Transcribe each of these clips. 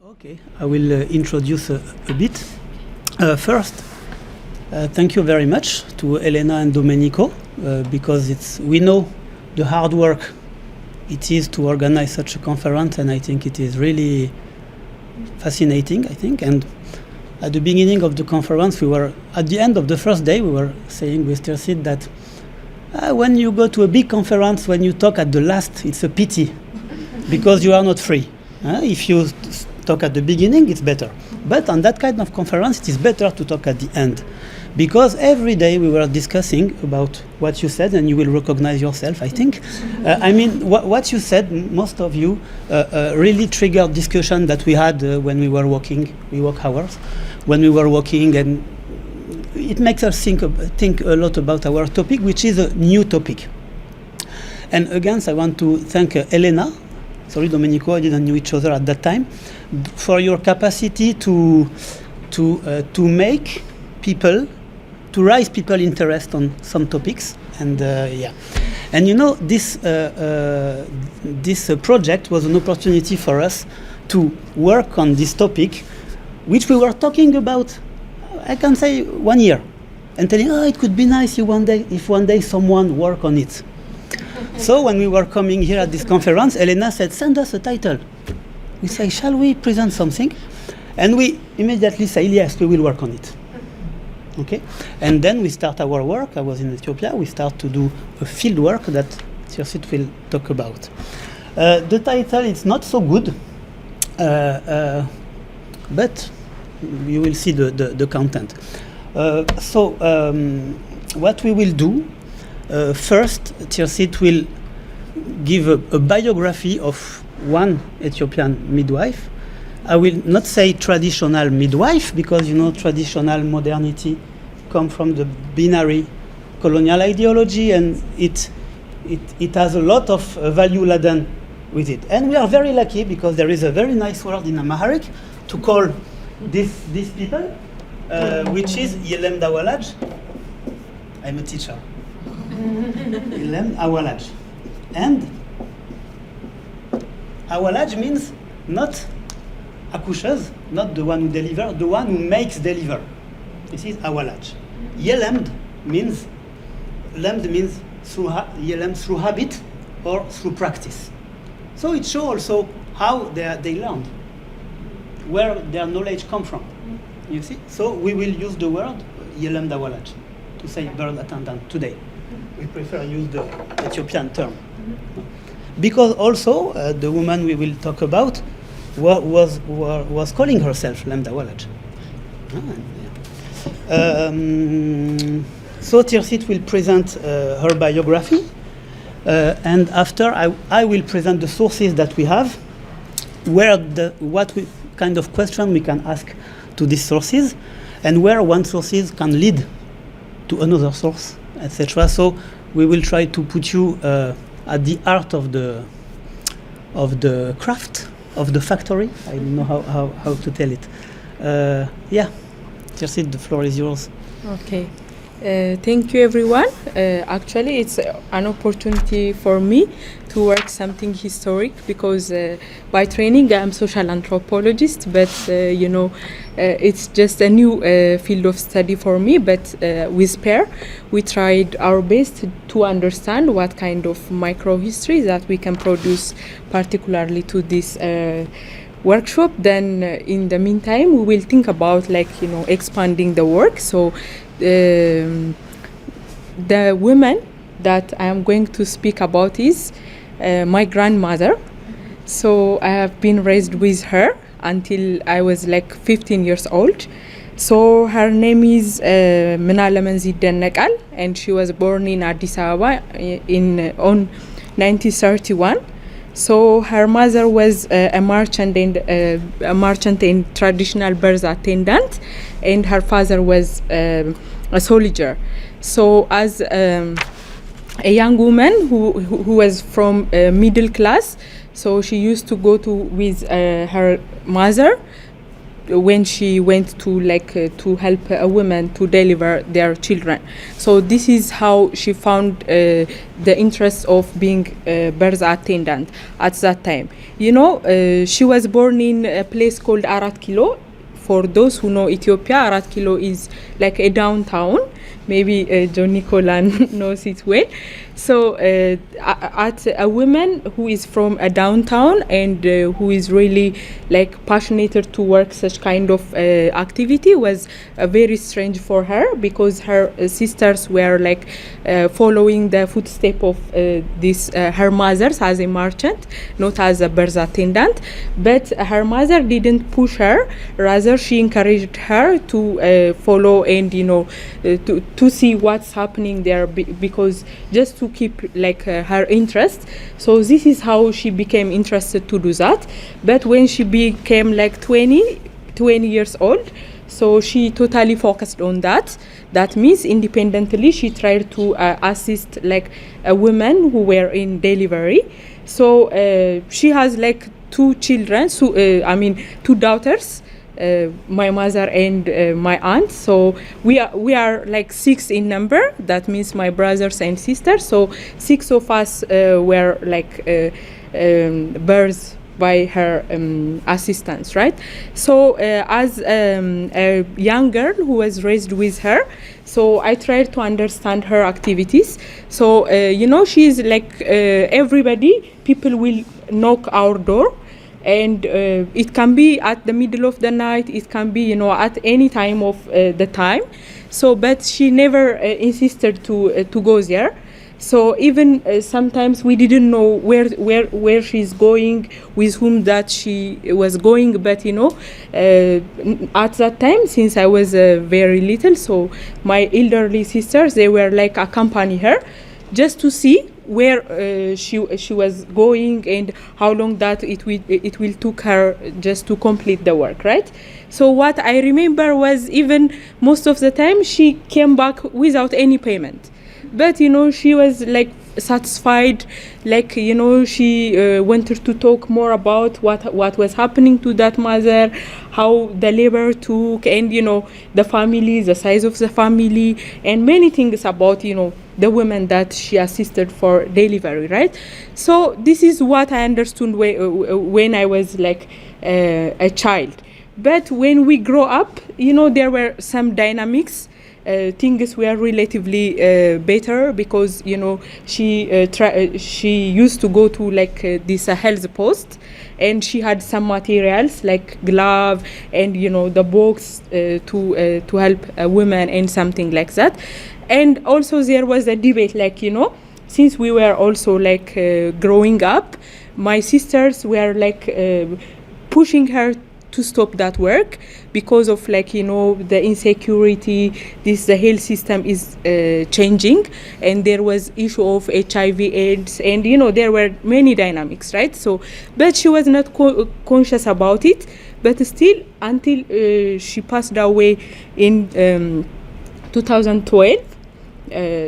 Okay, I will introduce a bit. First, thank you very much to Elena and Domenico because we know the hard work it is to organize such a conference, and I think it is really fascinating, I think. And at the beginning of the conference, at the end of the first day, we were saying with Tirsit that when you go to a big conference, when you talk at the last, it's a pity because you are not free. If you talk at the beginning, it's better. But on that kind of conference, it is better to talk at the end. Because every day we were discussing about what you said, and you will recognize yourself, I think. What you said, most of you, really triggered discussion that we had when we were working, we work hours, when we were working, and it makes us think a lot about our topic, which is a new topic. And again, I want to thank Elena. Sorry, Domenico, I didn't know each other at that time, for your capacity to make people, to raise people interest on some topics, and and you know this project was an opportunity for us to work on this topic, which we were talking about, I can say 1 year, and telling, it could be nice if one day someone work on it. So when we were coming here at this conference, Elena said, send us a title. We say, shall we present something? And we immediately say, yes, we will work on it. Okay? And then we start our work. I was in Ethiopia. We start to do a field work that Tirsit will talk about. The title is not so good, but you will see the content. What we will do, first, Tirsit will give a biography of one Ethiopian midwife. I will not say traditional midwife because, you know, traditional modernity comes from the binary colonial ideology, and it has a lot of value laden with it. And we are very lucky because there is a very nice word in Amharic to call these people, which is Yelem Dawalaj. I'm a teacher. Yelem Awalaj. And Awalaj means not akushas, not the one who deliver, the one who makes deliver. This is Awalaj. Yelemd means Yelem through habit or through practice. So it shows also how they learned, where their knowledge come from. You see? So we will use the word Yelem Dawalaj to say bird attendant today. We prefer use the Ethiopian term. Because also the woman we will talk about was calling herself Lam Dawalaj. So Tirsit will present her biography, and after I will present the sources that we have, what kind of question we can ask to these sources, and where one sources can lead to another source, etc. So we will try to put you at the heart of the craft, of the factory. I don't know how to tell it. Tirsit, the floor is yours. Okay. Thank you, everyone. Actually, it's an opportunity for me to work something historic because by training I'm social anthropologist, but it's just a new field of study for me. But with Pierre, we tried our best to understand what kind of microhistory that we can produce, particularly to this workshop. Then in the meantime, we will think about expanding the work. So the woman that I am going to speak about is my grandmother. So I have been raised with her until I was 15 years old. So her name is Minalemenzi Dennekal, and she was born in Addis Ababa on 1931. So her mother was a merchant and traditional birth attendant, and her father was a soldier. So as a young woman who was from middle class, so she used to go with her mother when she went to to help a woman to deliver their children. So this is how she found the interest of being a birth attendant at that time. She was born in a place called Arat Kilo. For those who know Ethiopia, Arat Kilo is like a downtown. Maybe John Nicola knows it well. So at a woman who is from a downtown and who is really passionate to work such kind of activity was very strange for her, because her sisters were following the footsteps of her mothers as a merchant, not as a birth attendant. But her mother didn't push her, rather she encouraged her to follow and to see what's happening there, because just to keep her interest. So this is how she became interested to do that. But when she became 20 years old, so she totally focused on that. That means independently she tried to assist a woman who were in delivery. So she has two children, so two daughters, my mother and my aunt. So we are 6 in number. That means my brothers and sisters. So 6 of us were birthed by her assistants, right? So as a young girl who was raised with her, so I tried to understand her activities. So she's everybody, people will knock our door, and it can be at the middle of the night, it can be at any time of the time. So but she never insisted to go there. So even sometimes we didn't know where she's going, with whom that she was going. But at that time, since I was very little, so my elderly sisters, they were accompany her just to see where she was going and how long that it will took her just to complete the work, right? So what I remember was, even most of the time she came back without any payment. But she was satisfied, she wanted to talk more about what was happening to that mother, how the labor took, and the family, the size of the family, and many things about the women that she assisted for delivery, right? So this is what I understood when I was a child. But when we grow up, there were some dynamics. Things were relatively better, because she used to go to this health post, and she had some materials like glove and the box to help a woman and something like that. And also there was a debate, since we were also growing up, my sisters were pushing her to stop that work, because of the insecurity, the health system is changing, and there was issue of HIV/AIDS, and there were many dynamics, right? So but she was not conscious about it, but still until she passed away in 2012.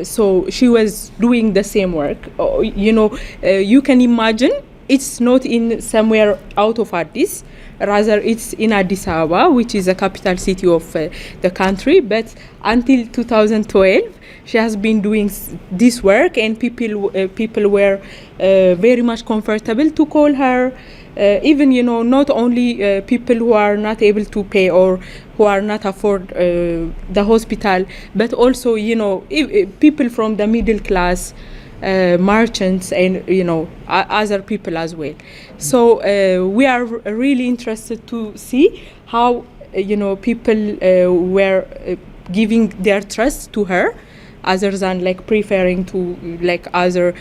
So she was doing the same work. You can imagine, it's not in somewhere out of Addis, rather it's in Addis Ababa, which is the capital city of the country. But until 2012 she has been doing this work, and people were very much comfortable to call her, even not only people who are not able to pay or who are not afford the hospital, but also people from the middle class, merchants, and other people as well. So we are really interested to see how people were giving their trust to her, other than preferring to other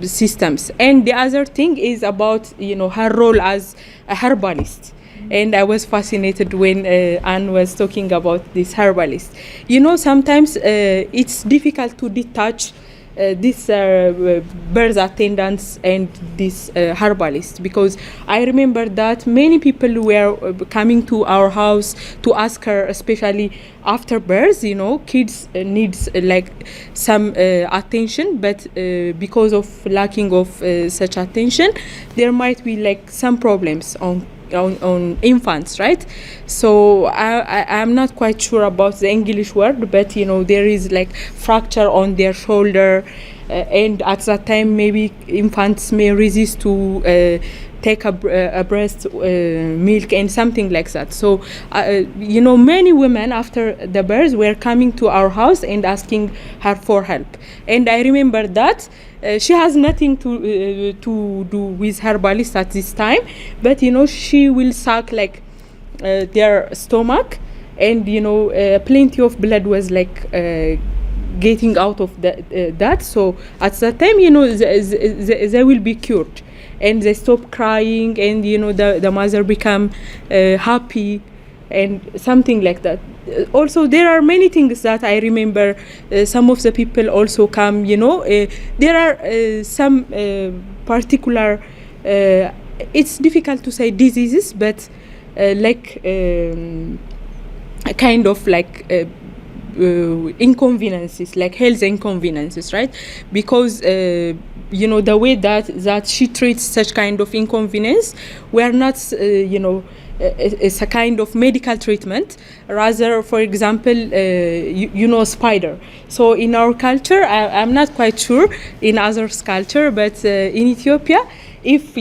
systems. And the other thing is about her role as a herbalist. And I was fascinated when Anne was talking about this herbalist. Sometimes it's difficult to detach this birth attendants and this herbalist, because I remember that many people were coming to our house to ask her, especially after birth. Kids needs some attention, but because of lacking of such attention, there might be some problems on on infants, right? So I'm not quite sure about the English word, but there is like fracture on their shoulder, and at that time maybe infants may resist to take a breast milk and something like that. So many women after the birth were coming to our house and asking her for help, and I remember that she has nothing to do with herbalist at this time, but she will suck like their stomach, and plenty of blood was like getting out of that. So at that time they will be cured, and they stop crying, and the mother become happy and something like that. Also there are many things that I remember. Some of the people also come, there are some particular it's difficult to say diseases, but like kind of like inconveniences, like health inconveniences, right? Because the way that she treats such kind of inconvenience, we are not it's a kind of medical treatment. Rather, for example, spider. So in our culture, I'm not quite sure in others' culture, but in Ethiopia, if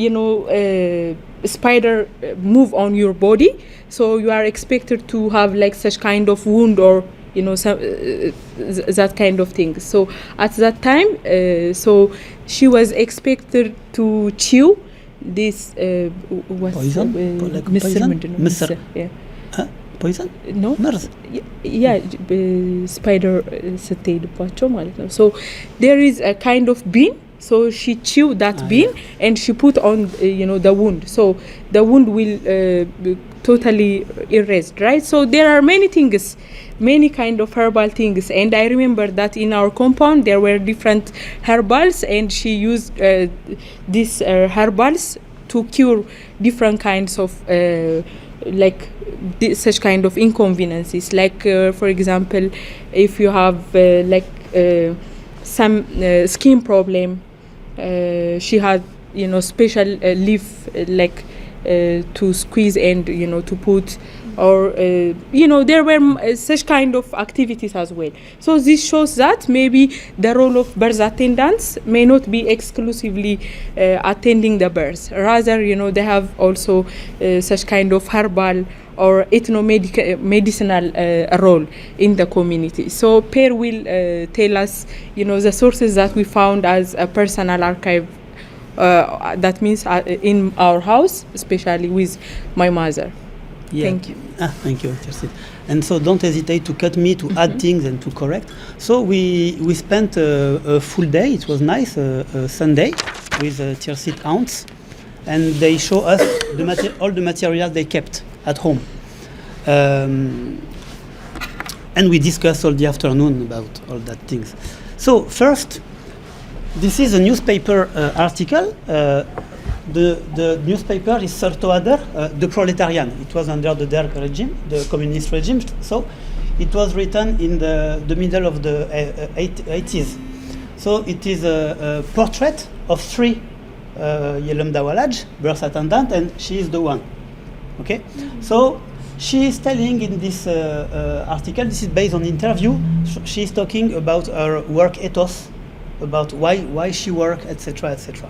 spider move on your body, so you are expected to have like such kind of wound, or that kind of thing. So at that time, so she was expected to chew this poison? Like poison? Yeah. Poison? No? Yeah, spider ስትሄድባቸው ማለት ነው. So there is a kind of bean. So she chewed that bean, and she put on the wound. So the wound will totally erased, right? So there are many things, many kind of herbal things, and I remember that in our compound there were different herbals, and she used these herbals to cure different kinds of like such kind of inconveniences. Like for example, if you have some skin problem, she had special leaf like to squeeze and to put, or there were such kind of activities as well. So this shows that maybe the role of birth attendants may not be exclusively attending the birth. Rather, they have also such kind of herbal or ethno-medicinal role in the community. So Pierre will tell us the sources that we found as a personal archive. That means in our house, especially with my mother. Yeah. Thank you. Thank you, Tirsit. And so don't hesitate to cut me, to add things and to correct. So we spent a full day. It was nice, Sunday, with Tirsit aunts, and they show us all the material they kept at home. And we discussed all the afternoon about all that things. So first, this is a newspaper article. The newspaper is Sertoader, the Proletarian. It was under the Derg regime, the communist regime. So it was written in the middle of the 80s. So it is a portrait of three Yelem Dawalaj, birth attendant, and she is the one. Okay? So she is telling in this article, this is based on interview, she is talking about her work ethos, about why she work, etc., etc.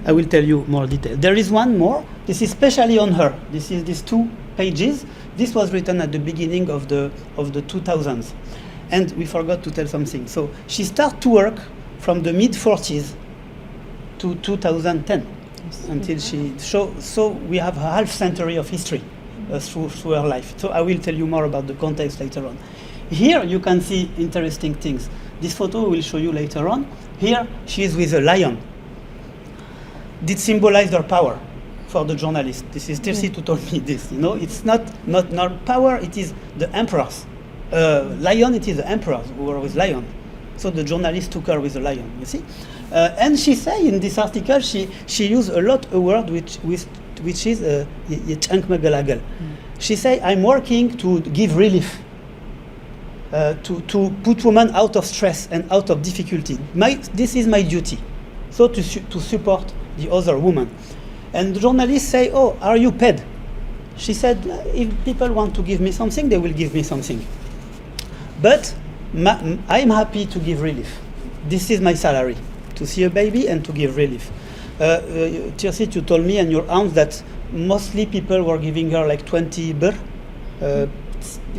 I will tell you more detail. There is one more. This is specially on her. This is these 2 pages. This was written at the beginning of the 2000s, and we forgot to tell something. So she started to work from the mid-40s to 2010 until she. So we have a half century of history through her life. So I will tell you more about the context later on. Here you can see interesting things. This photo will show you later on. Here she is with a lion. Did symbolize their power for the journalist. This is Tirsit who told me this. It's not power. It is the emperors. Lion. It is the emperors who were with lion. So the journalist took her with a lion. You see, and she say in this article she used a lot a word which is yechunk megalagal. She say, I'm working to give relief. To put women out of stress and out of difficulty. This is my duty. So to support the other woman. And the journalists say, oh, are you paid? she said, if people want to give me something, they will give me something. But I'm happy to give relief. This is my salary, to see a baby and to give relief. Tirsit, you told me and your aunt that mostly people were giving her like 20 birr,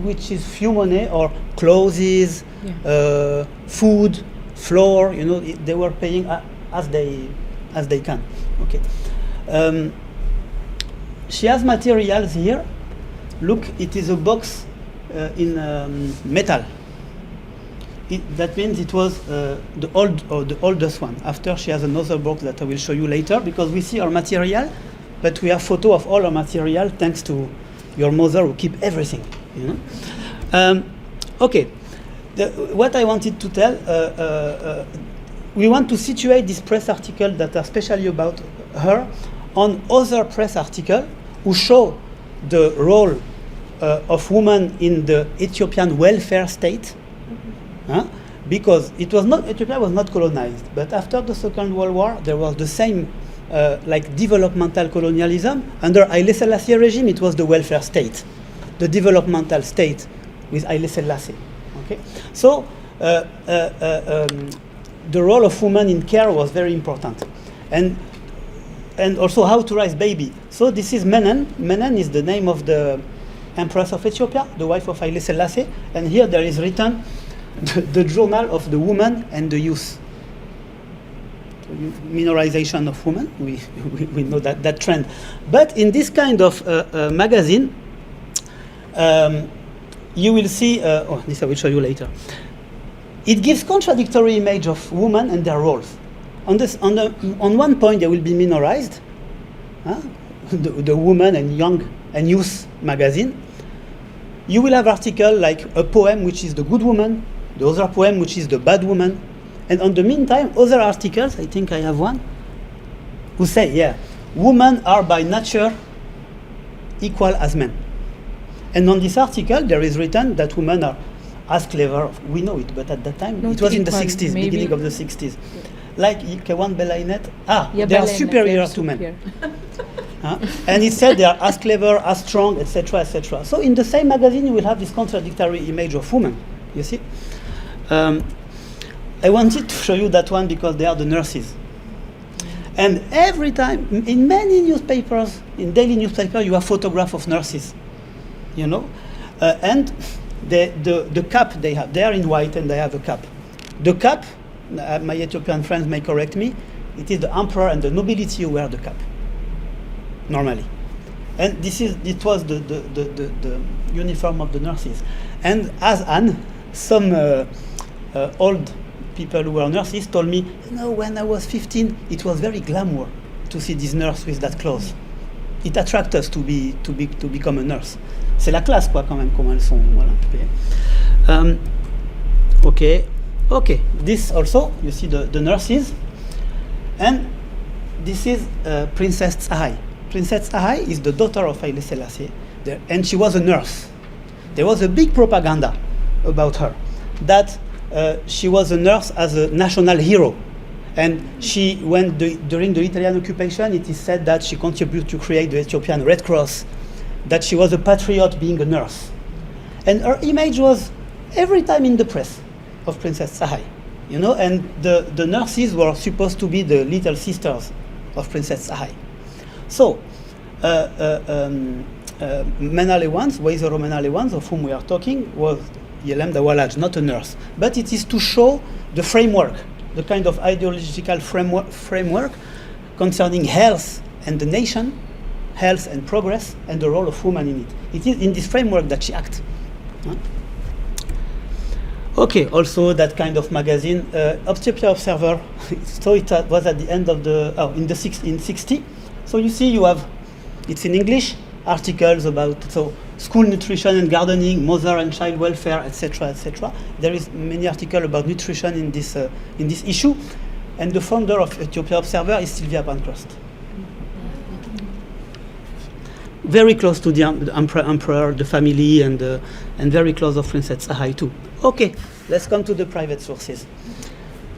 which is few money, or clothes, food, floor. They were paying as they can. Okay. She has materials here. Look, it is a box in metal. That means it was the oldest one. After, she has another box that I will show you later, because we see our material, but we have photo of all our material thanks to your mother who keep everything. Okay. What I wanted to tell, we want to situate this press article that are especially about her on other press articles who show the role of women in the Ethiopian welfare state. Because Ethiopia was not colonized, but after the Second World War there was the same like developmental colonialism. Under Haile Selassie regime it was the welfare state, the developmental state with Haile Selassie. Okay, so the role of women in care was very important, and also how to raise baby. So this is Menen. Menen is the name of the Empress of Ethiopia, the wife of Haile Selassie, and here there is written the journal of the woman and the youth. Minorization of women, we know that trend. But in this kind of magazine, you will see, this I will show you later. It gives contradictory image of women and their roles. On one point, they will be minorized, the woman and young and youth magazine. You will have article like a poem which is the good woman, the other poem which is the bad woman, and on the meantime, other articles, I think I have one, who say, women are by nature equal as men. And on this article, there is written that women are as clever. We know it, but at that time, it was in the 60s, maybe. Beginning of the 60s. Like Kewan Belainet, they are superior to men. And it said they are as clever, as strong, etc., etc. So in the same magazine, you will have this contradictory image of women, you see. I wanted to show you that one because they are the nurses. And every time, in many newspapers, in daily newspaper, you have photograph of nurses, and the cap they have, they are in white and they have a cap. The cap, my Ethiopian friends may correct me, it is the emperor and the nobility who wear the cap, normally. And it was the uniform of the nurses. And as some old people who were nurses told me, when I was 15, it was very glamour to see this nurse with that clothes. It attracts us to become a nurse. C'est la classe, quoi, quand même, comment elles sont. Voilà. Okay. This also, you see the nurses. And this is Princess Tsahai. Princess Tsahai is the daughter of Haile Selassie, and she was a nurse. There was a big propaganda about her, that she was a nurse as a national hero. And she went during the Italian occupation, it is said that she contributed to create the Ethiopian Red Cross, that she was a patriot being a nurse. And her image was every time in the press of Princess Tsahai, and the nurses were supposed to be the little sisters of Princess Tsahai. So, Menale ones, Waizero Menale ones, of whom we are talking, was Yelem Dawalaj, not a nurse. But it is to show the framework, the kind of ideological framework concerning health and the nation, health and progress, and the role of women in it. It is in this framework that she acts. Okay, also that kind of magazine, Obstetric Observer. So it was at the end of in 60. So you see, it's in English, articles about school nutrition and gardening, mother and child welfare, etc., etc. There is many articles about nutrition in this issue, and the founder of Ethiopian Observer is Sylvia Pankhurst. Very close to the emperor, the family, and very close of Princess Tsahai too. Okay, let's come to the private sources.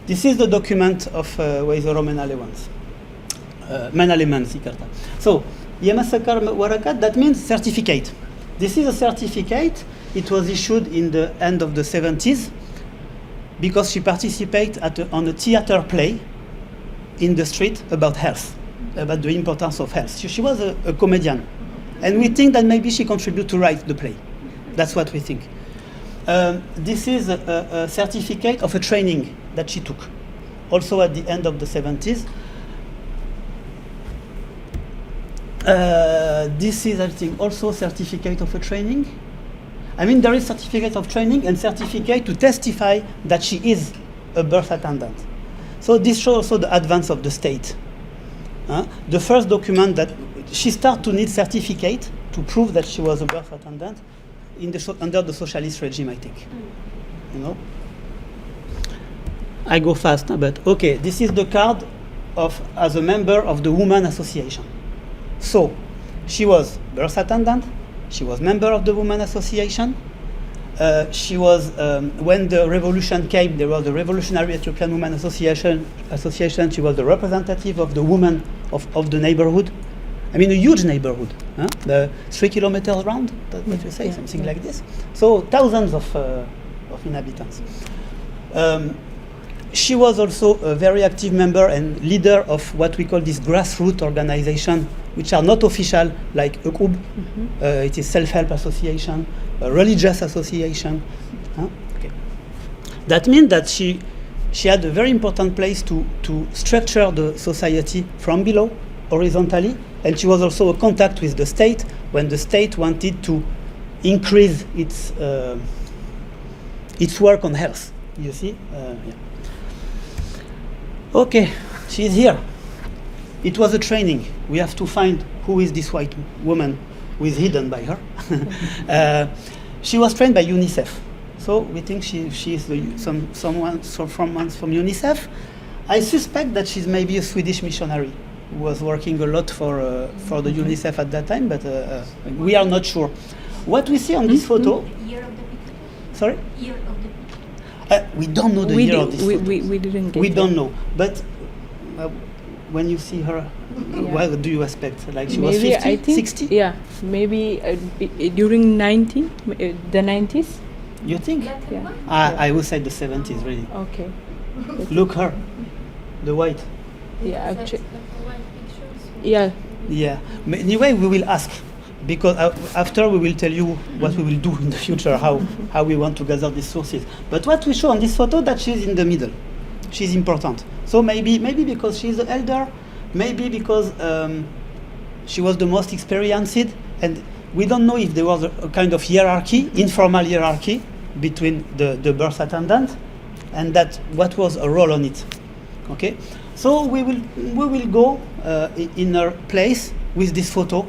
This is the document of Waizero Menale ones. Menale Mans, Ikarta. So Yemasakar Warakat, that means certificate. This is a certificate. It was issued in the end of the 70s because she participated on a theater play in the street about health, about the importance of health. She was a comedian. And we think that maybe she contributed to write the play. That's what we think. This is a certificate of a training that she took, also at the end of the 70s. This is, I think, also certificate of a training. I mean, there is certificate of training and certificate to testify that she is a birth attendant. So this shows also the advance of the state. The first document that she started to need certificate to prove that she was a birth attendant under the socialist regime, I think. You know? I go fast, but okay, this is the card as a member of the Women Association. So, she was birth attendant, she was member of the Women Association, she was, when the revolution came, there was the Revolutionary Ethiopian Women Association, she was the representative of the women of the neighborhood. I mean, a huge neighborhood, the 3 kilometers round, that's what you say, something like this. So, thousands of inhabitants. She was also a very active member and leader of what we call this grassroots organization, which are not official, like UQUB, it is self-help association, a religious association. Okay. That means that she had a very important place to structure the society from below, horizontally, and she was also a contact with the state when the state wanted to increase its work on health. You see? Yeah. Okay, she's here. It was a training. We have to find who is this white woman who is hidden by her. She was trained by UNICEF. So we think she is someone from UNICEF. I suspect that she's maybe a Swedish missionary who was working a lot for the UNICEF at that time, but we are not sure. What we see on this photo... The year of the picture? Sorry? Year of the picture. We don't know the year of this photo. We didn't get We it. don't know. But when you see her, what do you expect? Like she was 50, I think, 60? Yeah, maybe during the 90s. You think? Black and white? I would say the 70s, really. Okay. Look her, the white. Yeah, That's actually. the white pictures. Yeah. Yeah. Anyway, we will ask, because after we will tell you what we will do in the future, how we want to gather these sources. But what we show on this photo, that she's in the middle. She's important. So maybe because she's the elder, maybe because she was the most experienced, and we don't know if there was a kind of hierarchy, informal hierarchy, between the birth attendant, and that what was a role on it. Okay, so we will go in her place with this photo,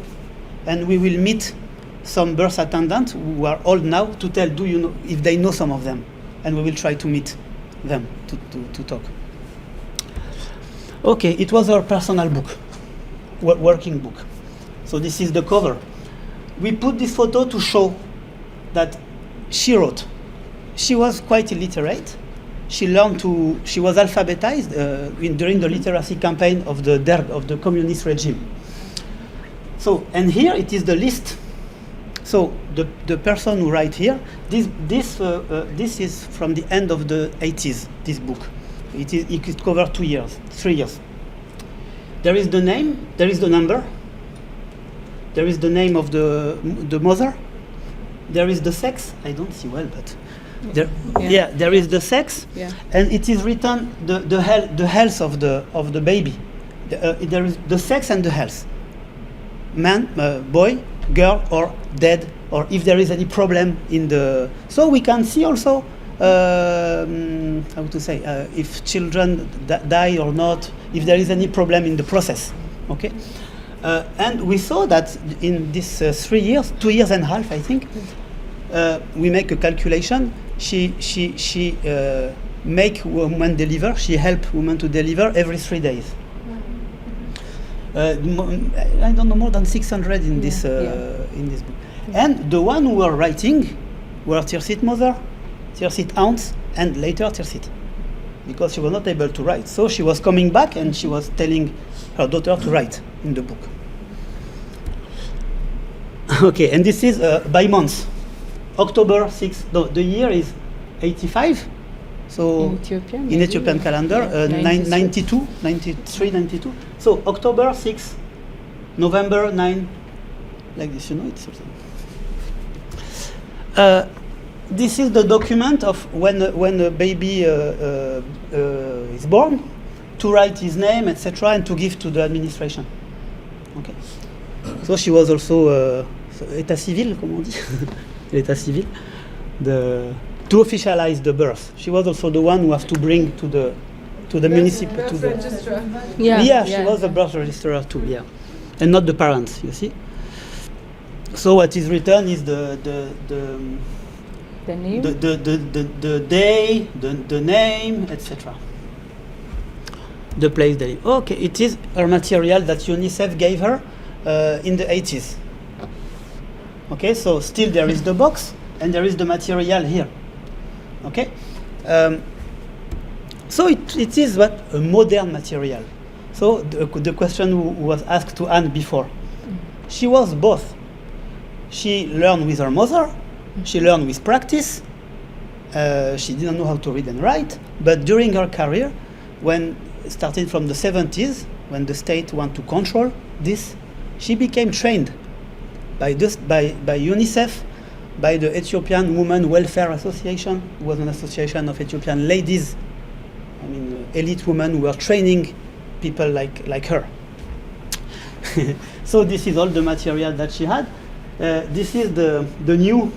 and we will meet some birth attendants who are old now to tell, do you know if they know some of them, and we will try to meet them to talk. Okay, it was our personal book, working book. So this is the cover. We put this photo to show that she wrote. She was quite illiterate. She was alphabetized during the literacy campaign of the communist regime. So, and here it is the list. So the person who write here, this is from the end of the 80s, this book. It covers 3 years. There is the name, there is the number, there is the name of the mother, there is the sex, I don't see well, but there is the sex, and it is written the health of the baby. There is the sex and the health. Man, boy, girl, or dead, or if there is any problem in the... So we can see also, how to say, if children die or not, if there is any problem in the process, okay? And we saw that in this 3 years, 2 years and a half, I think, we make a calculation. She make women deliver, she help women to deliver every 3 days. I don't know, more than 600 in this book. And the one who were writing were Tirsit mother, Tirsit aunts, and later Tirsit, because she was not able to write. So she was coming back and she was telling her daughter to write in the book. Okay, and this is by months. October 6th, no, the year is 85. So In Ethiopia, in maybe, Ethiopian yeah. calendar, Yeah, 92, 93, 92. So October 6, November 9, like this, you know, it's something. This is the document of when a baby is born, to write his name, etc., and to give to the administration. Okay. So she was also état civil, comme on dit, l'état civil, to officialize the birth. She was also the one who has to bring to the municipal. Yeah, She was a birth registrar too. Yeah, and not the parents. You see. So what is written is the name. the day, the name, etc. The place they live. Okay, it is her material that UNICEF gave her in the 80s. Okay, so still there is the box and there is the material here. Okay, so it is what a modern material. So the question was asked to Anne before. She was both. She learned with her mother. She learned with practice. She didn't know how to read and write. But during her career, when started from the 70s, when the state wanted to control this, she became trained by UNICEF, by the Ethiopian Women Welfare Association, who was an association of Ethiopian ladies, I mean elite women who were training people like her. So this is all the material that she had. This is the new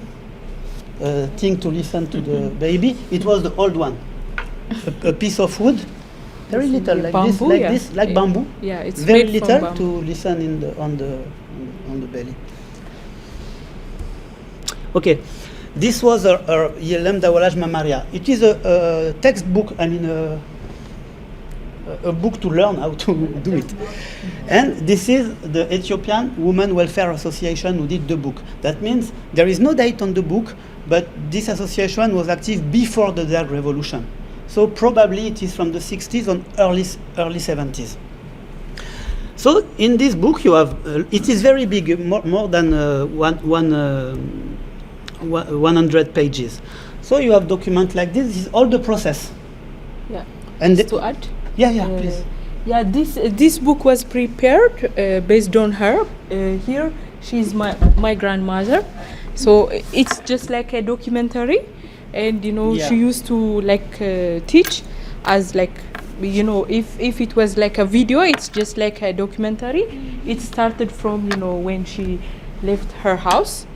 thing to listen to the baby. It was the old one, a piece of wood, very little, like bamboo, like bamboo. Yeah, it's very made from little bamboo. to listen on the belly. Okay, this was a Yelem Dawalaj Mamaria. It is a textbook. I mean a book to learn how to do it. And this is the Ethiopian Women Welfare Association who did the book. That means there is no date on the book, but this association was active before the Dark Revolution. So probably it is from the 60s or early 70s. So in this book you have, it is very big, more than 100 pages. So you have documents like this. This is all the process. Yeah. And Just to add. Yeah, please. Yeah, this book was prepared based on her. Here, she's my grandmother, so it's just like a documentary, and she used to teach as if it was like a video, it's just like a documentary. It started from when she left her house,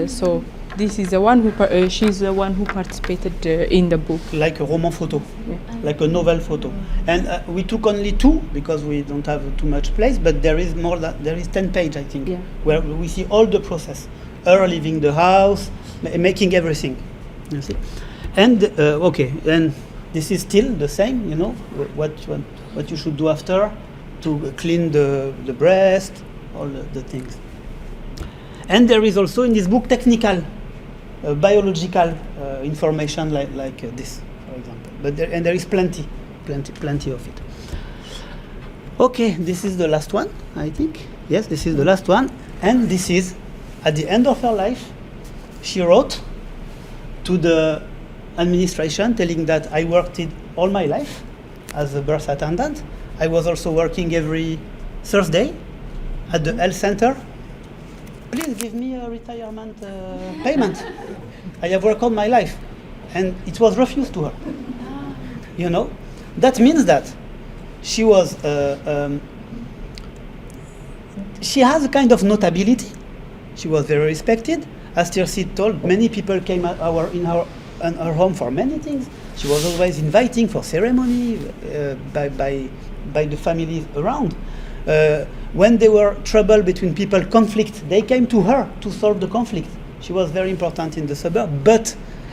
so. This is the one who she's the one who participated in the book. Like a roman photo, like a novel photo. And we took only 2 because we don't have too much place. But there is 10 pages, I think, where we see all the process. Her leaving the house, making everything. You see. And okay, and this is still the same. What you should do after to clean the breast, all the things. And there is also in this book technical. Biological information like this, for example. But there is plenty of it. Okay, this is the last one, I think. Yes, this is the last one. And this is, at the end of her life, she wrote to the administration telling that I worked it all my life as a birth attendant. I was also working every Thursday at the health center. Please give me a retirement payment. I have worked all my life. And it was refused to her. That means that she was, she has a kind of notability. She was very respected. As Tirsit told, many people came in her home for many things. She was always inviting for ceremony by the families around. When there were trouble between people, conflict, they came to her to solve the conflict. She was very important in the suburb,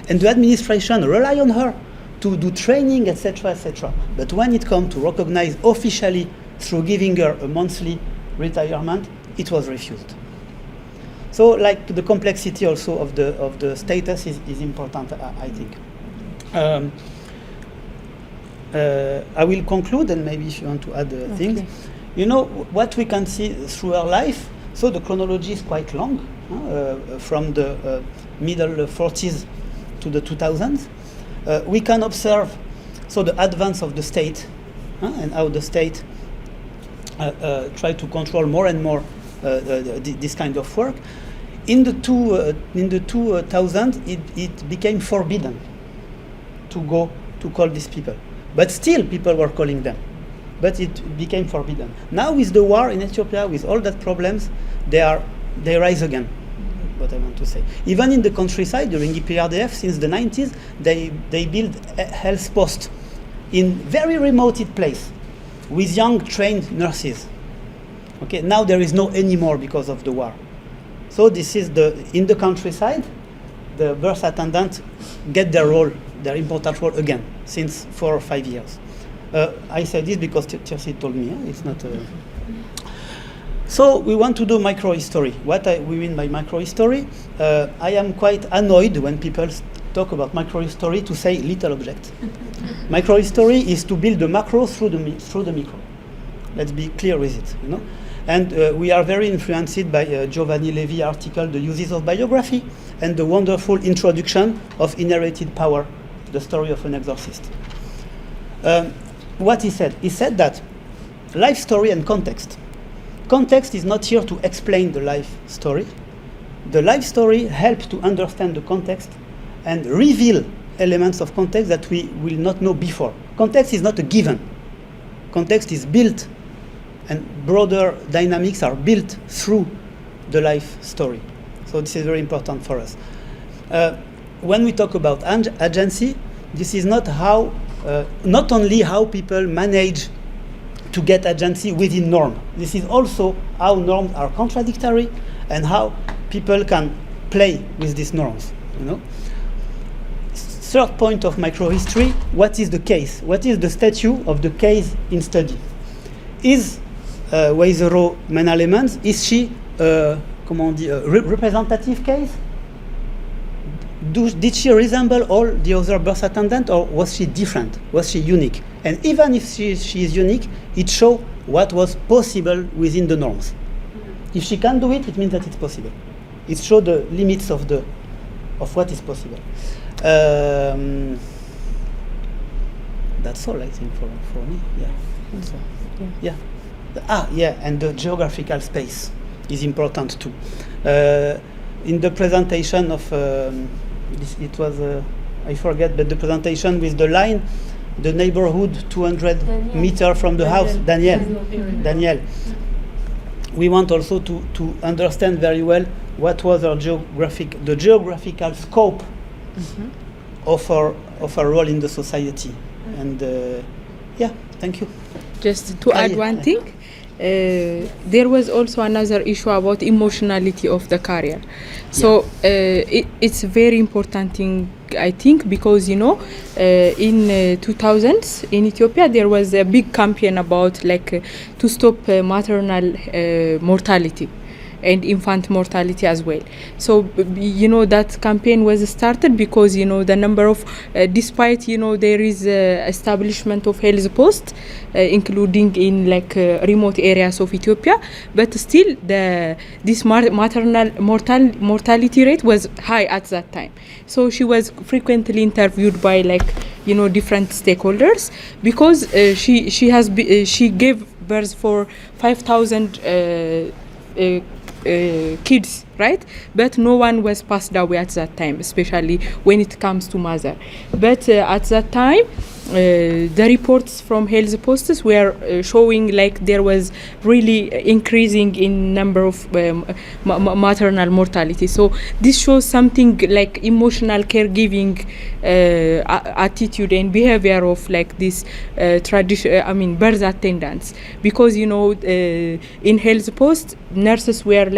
and the administration rely on her to do training, etc., etc. But when it comes to recognize officially through giving her a monthly retirement, it was refused. So, the complexity also of the status is important, I think. I will conclude, and maybe if you want to add things. What we can see through her life, So the chronology is quite long, from the middle 40s to the 2000s. We can observe the advance of the state, and how the state try to control more and more this kind of work. In the 2000s, it became forbidden to go to call these people, but still people were calling them. But it became forbidden. Now with the war in Ethiopia, with all that problems, they rise again. What I want to say. Even in the countryside during EPRDF, since the 90s, they build a health post in very remote place with young trained nurses. Okay, now there is no anymore because of the war. So this is in the countryside, the birth attendants get their important role again since 4 or 5 years. I say this because Tirsit told me. It's not. So we want to do microhistory. What we mean by microhistory? I am quite annoyed when people talk about microhistory to say little object. Microhistory is to build the macro through the micro. Let's be clear with it, you know. And we are very influenced by Giovanni Levi article, The Uses of Biography, and the wonderful introduction of Inherited Power, the story of an exorcist. What he said? He said that life story and context. Context is not here to explain the life story. The life story helps to understand the context and reveal elements of context that we will not know before. Context is not a given. Context is built, and broader dynamics are built through the life story. So this is very important for us. When we talk about agency, this is not only how people manage to get agency within norm. This is also how norms are contradictory and how people can play with these norms. You know. Third point of microhistory: what is the case? What is the status of the case in study? Is Weizero main elements? Is she representative case? Did she resemble all the other birth attendants, or was she different? Was she unique? And even if she is unique, it shows what was possible within the norms. If she can do it, it means that it's possible. It shows the limits of what is possible. That's all, I think, for me. Yeah. So, yeah. And the geographical space is important too. In the presentation of it was I forget, but the presentation with the line, the neighborhood 200 meters from the house, Daniel. We want also to understand very well what was the geographical scope of our role in the society. And thank you. Just to add one thing, there was also another issue about emotionality of the carrier. So it's a very important thing, I think, because in 2000s in Ethiopia there was a big campaign about to stop maternal mortality and infant mortality as well. So that campaign was started because the number of despite there is establishment of health posts including in remote areas of Ethiopia, but still this maternal mortality rate was high at that time. So she was frequently interviewed by different stakeholders because she gave birth for 5,000 kids, right? But no one was passed away at that time, especially when it comes to mother. But at that time, the reports from health posts were showing there was really increasing in number of maternal mortality. So this shows something emotional caregiving attitude and behavior of this tradition. Birth attendants, because in health posts nurses were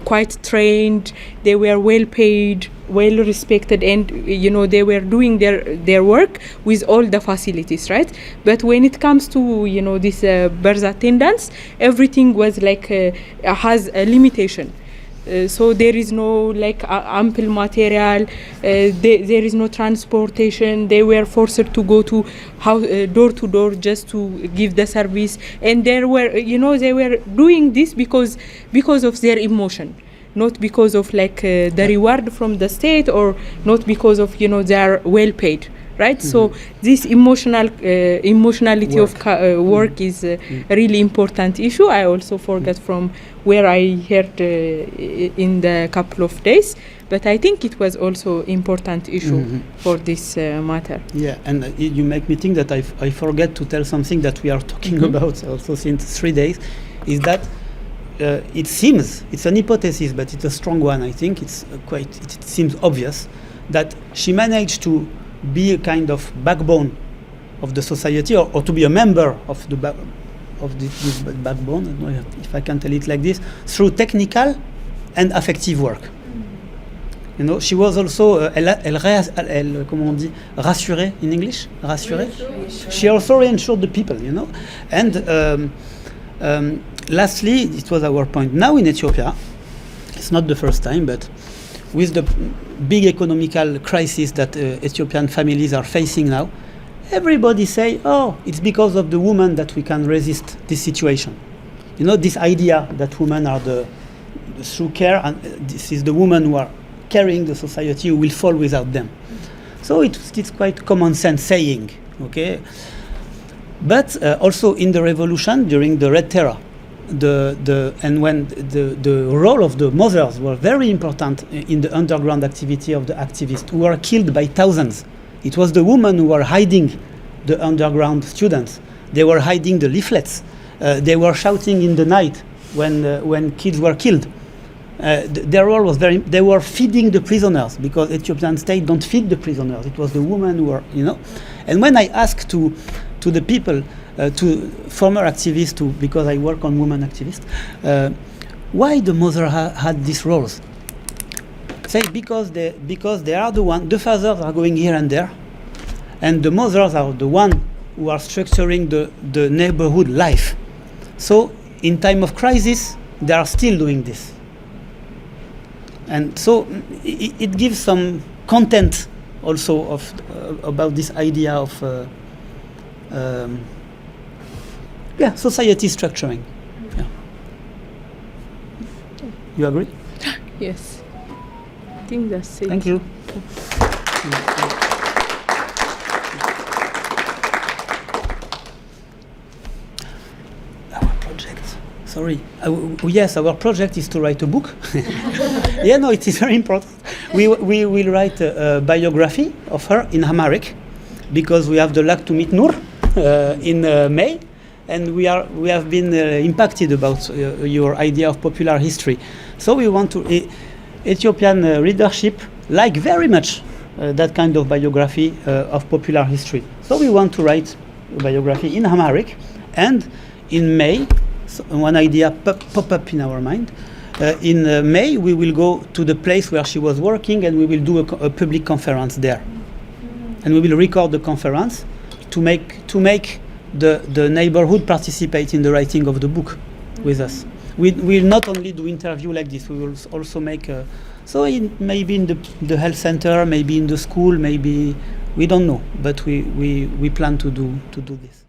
quite trained. They were well paid, well respected, and they were doing their work with all the facilities, right? But when it comes to this birth attendants, everything was has a limitation. So there is no like ample material. There is no transportation. They were forced to go to door to door just to give the service, and there were they were doing this because of their emotion, not because of like the reward from the state, or not because of they are well paid, right? So this emotionality of work is a really important issue. I also forgot from where I heard in the couple of days, but I think it was also important issue for this matter. Yeah, and you make me think that I forget to tell something that we are talking about also since 3 days, is that it seems, it's an hypothesis, but it's a strong one. I think it seems obvious that she managed to be a kind of backbone of the society, or to be a member of the this backbone. I don't know if I can tell it like this, through technical and affective work. She was also comment on dit, rassurée in English, rassurée. She also reassured the people, and lastly, it was our point. Now in Ethiopia, it's not the first time, but with the big economical crisis that Ethiopian families are facing now, everybody say, oh, it's because of the woman that we can resist this situation. This idea that women are through care, and this is the women who are carrying the society, who will fall without them. So it's quite common sense saying, okay? But also in the revolution, during the Red Terror, and when the role of the mothers were very important in the underground activity of the activists, who were killed by thousands. It was the women who were hiding the underground students. They were hiding the leaflets. They were shouting in the night when kids were killed. Their role was they were feeding the prisoners, because Ethiopian state don't feed the prisoners. It was the women who were, And when I asked to the people, to former activists, because I work on women activists, why the mother had these roles? Say because they are the fathers are going here and there, and the mothers are the one who are structuring the neighborhood life. So in time of crisis, they are still doing this. And so it gives some content also about this idea of society structuring. Yeah. You agree? Yes, I think that's it. Thank you. Our project. Sorry. Yes, our project is to write a book. Yeah, no, it is very important. We will write a biography of her in Amharic, because we have the luck to meet Noor in May, and we have been impacted about your idea of popular history. So we want to Ethiopian readership like very much that kind of biography of popular history. So we want to write a biography in Amharic, and in May, one idea pop up in our mind. In May, we will go to the place where she was working, and we will do a public conference there, and we will record the conference to make the neighborhood participate in the writing of the book with us. We will not only do interview like this. We will also make maybe in the health center, maybe in the school, maybe we don't know, but we plan to do this.